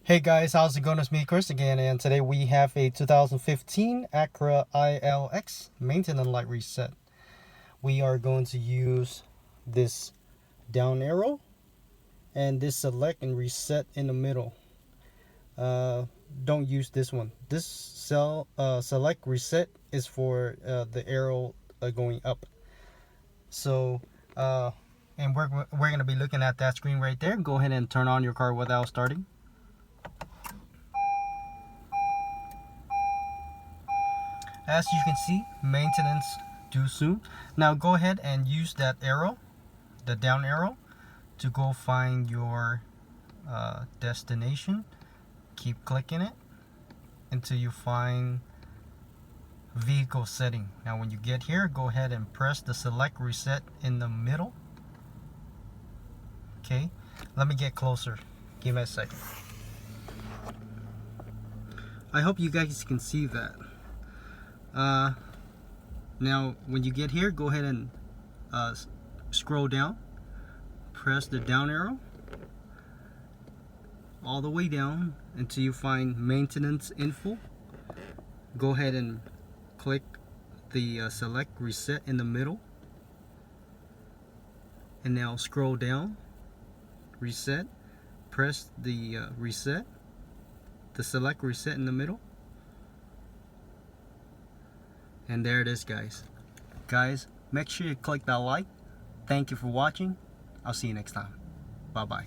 Hey guys, how's it going? It's me, Chris, again, and today we have a 2015 Acura ILX maintenance light reset. We are going to use this down arrow and this select and reset in the middle. Don't use this one. This select reset is for the arrow going up. So, and we're going to be looking at that screen right there. Go ahead and turn on your car without starting. As you can see, maintenance due soon. Now go ahead and use that arrow, the down arrow, to go find your destination. Keep clicking it until you find vehicle setting. Now when you get here, go ahead and press the select reset in the middle. Okay, let me get closer. Give me a second. I hope you guys can see that. Now when you get here, go ahead and scroll down, press the down arrow all the way down until you find maintenance info. Go ahead and click the select reset in the middle, and now scroll down, reset, press the reset, the select reset in the middle. And there it is, guys. Make sure you click that like. Thank you for watching. I'll see you next time. Bye bye.